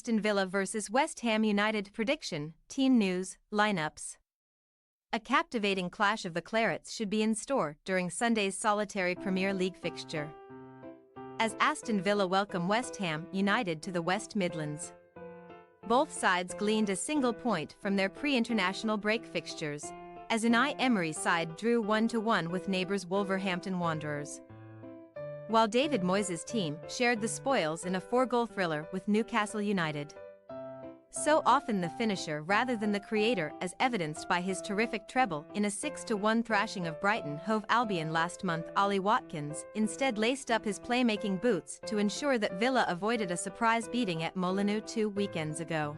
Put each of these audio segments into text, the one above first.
Aston Villa vs West Ham United prediction, team news, lineups. A captivating clash of the Clarets should be in store during Sunday's solitary Premier League fixture, as Aston Villa welcome West Ham United to the West Midlands. Both sides gleaned a single point from their pre-international break fixtures, as Unai Emery's side drew 1-1 with neighbours Wolverhampton Wanderers, while David Moyes' team shared the spoils in a 4-goal thriller with Newcastle United. So often the finisher rather than the creator, as evidenced by his terrific treble in a 6-1 thrashing of Brighton Hove Albion last month. Ollie Watkins instead laced up his playmaking boots to ensure that Villa avoided a surprise beating at Molineux 2 weekends ago.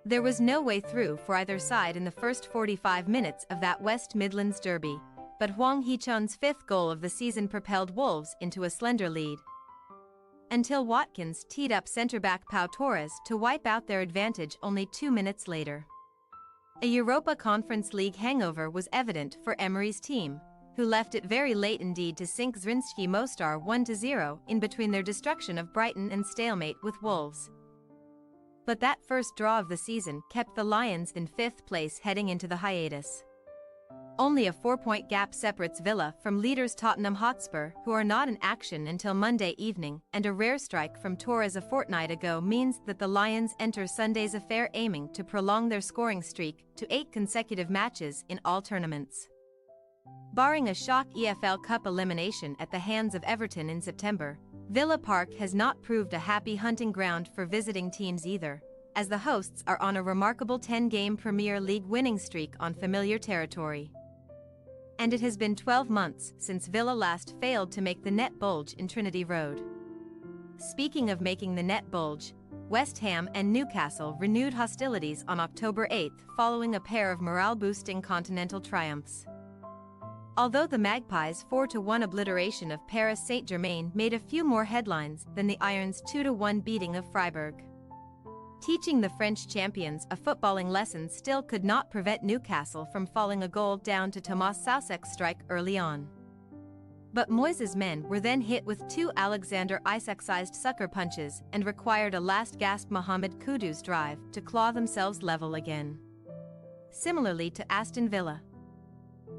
There was no way through for either side in the first 45 minutes of that West Midlands derby, but Hwang Hee-chun's 5th goal of the season propelled Wolves into a slender lead, until Watkins teed up centre-back Pau Torres to wipe out their advantage only 2 minutes later. A Europa Conference League hangover was evident for Emery's team, who left it very late indeed to sink Zrinjski Mostar 1-0 in between their destruction of Brighton and stalemate with Wolves. But that first draw of the season kept the Lions in 5th place heading into the hiatus. Only a 4-point gap separates Villa from leaders Tottenham Hotspur, who are not in action until Monday evening, and a rare strike from Torres a fortnight ago means that the Lions enter Sunday's affair aiming to prolong their scoring streak to 8 consecutive matches in all tournaments. Barring a shock EFL Cup elimination at the hands of Everton in September, Villa Park has not proved a happy hunting ground for visiting teams either, as the hosts are on a remarkable 10-game Premier League winning streak on familiar territory. And it has been 12 months since Villa last failed to make the net bulge in Trinity Road. Speaking of making the net bulge, West Ham and Newcastle renewed hostilities on October 8 following a pair of morale-boosting continental triumphs. Although the Magpies' 4-1 obliteration of Paris Saint-Germain made a few more headlines than the Irons' 2-1 beating of Freiburg. Teaching the French champions a footballing lesson still could not prevent Newcastle from falling a goal down to Thomas Soucek's strike early on. But Moyes' men were then hit with 2 Alexander Isak-sized sucker punches and required a last-gasp Mohamed Kudus drive to claw themselves level again. Similarly to Aston Villa,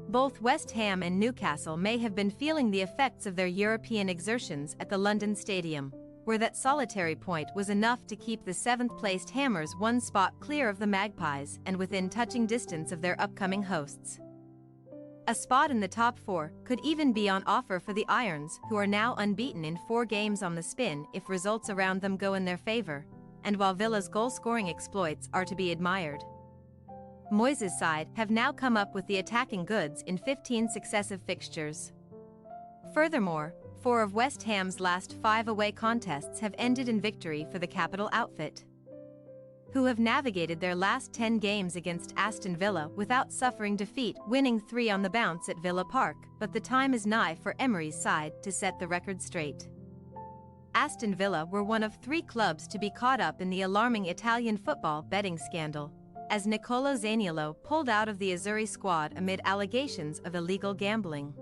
both West Ham and Newcastle may have been feeling the effects of their European exertions at the London Stadium, where that solitary point was enough to keep the 7th-placed Hammers 1 spot clear of the Magpies and within touching distance of their upcoming hosts. A spot in the top 4 could even be on offer for the Irons, who are now unbeaten in 4 games on the spin if results around them go in their favour, and while Villa's goal-scoring exploits are to be admired, Moyes' side have now come up with the attacking goods in 15 successive fixtures. Furthermore, 4 of West Ham's last 5 away contests have ended in victory for the capital outfit, who have navigated their last 10 games against Aston Villa without suffering defeat, winning 3 on the bounce at Villa Park. But the time is nigh for Emery's side to set the record straight. Aston Villa were one of 3 clubs to be caught up in the alarming Italian football betting scandal, as Nicolo Zaniolo pulled out of the Azzurri squad amid allegations of illegal gambling.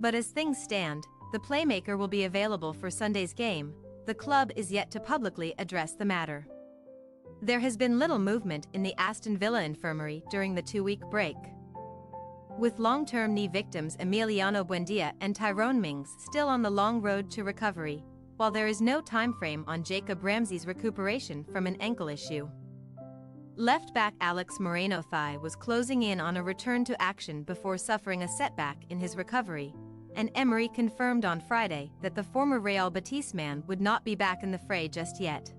But as things stand, the playmaker will be available for Sunday's game. The club is yet to publicly address the matter. There has been little movement in the Aston Villa infirmary during the 2-week break, with long-term knee victims Emiliano Buendia and Tyrone Mings still on the long road to recovery, while there is no timeframe on Jacob Ramsey's recuperation from an ankle issue. Left-back Alex Moreno-Thai was closing in on a return to action before suffering a setback in his recovery, and Emery confirmed on Friday that the former Real Betis man would not be back in the fray just yet.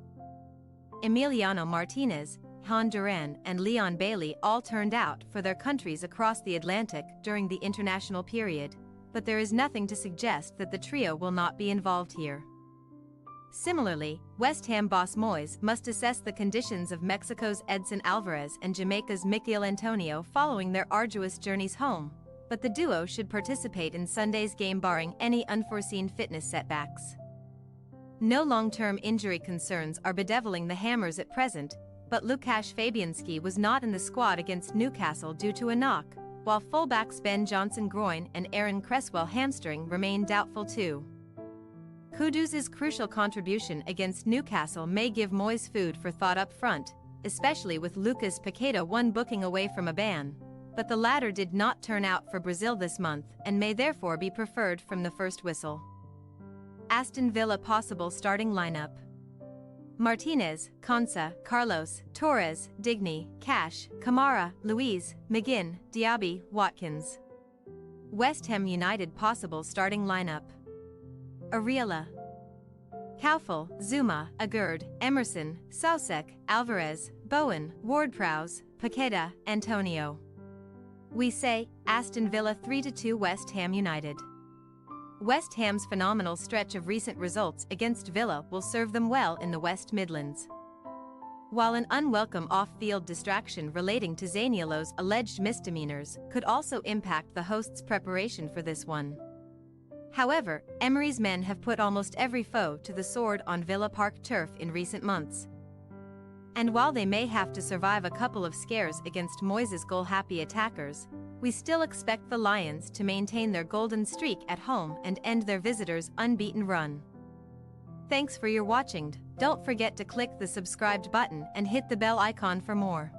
Emiliano Martinez, Han Duran and Leon Bailey all turned out for their countries across the Atlantic during the international period, but there is nothing to suggest that the trio will not be involved here. Similarly, West Ham boss Moyes must assess the conditions of Mexico's Edson Alvarez and Jamaica's Mikel Antonio following their arduous journeys home, but the duo should participate in Sunday's game barring any unforeseen fitness setbacks. No long-term injury concerns are bedeviling the Hammers at present, but Łukasz Fabianski was not in the squad against Newcastle due to a knock, while fullbacks Ben Johnson groin and Aaron Cresswell hamstring remain doubtful too. Kudus's crucial contribution against Newcastle may give Moyes food for thought up front, especially with Lucas Paqueta one booking away from a ban, but the latter did not turn out for Brazil this month and may therefore be preferred from the first whistle. Aston Villa possible starting lineup: Martinez, Konsa, Carlos, Torres, Digny, Cash, Kamara, Luiz, McGinn, Diaby, Watkins. West Ham United possible starting lineup: Areola, Kaufel, Zuma, Agurd, Emerson, Soucek, Alvarez, Bowen, Ward-Prowse, Paqueta, Antonio. We say, Aston Villa 3-2 West Ham United. West Ham's phenomenal stretch of recent results against Villa will serve them well in the West Midlands. While an unwelcome off-field distraction relating to Zaniolo's alleged misdemeanors could also impact the hosts' preparation for this one. However, Emery's men have put almost every foe to the sword on Villa Park turf in recent months. And while they may have to survive a couple of scares against Moyes' goal-happy attackers, we still expect the Lions to maintain their golden streak at home and end their visitors' unbeaten run. Thanks for your watching. Don't forget to click the subscribed button and hit the bell icon for more.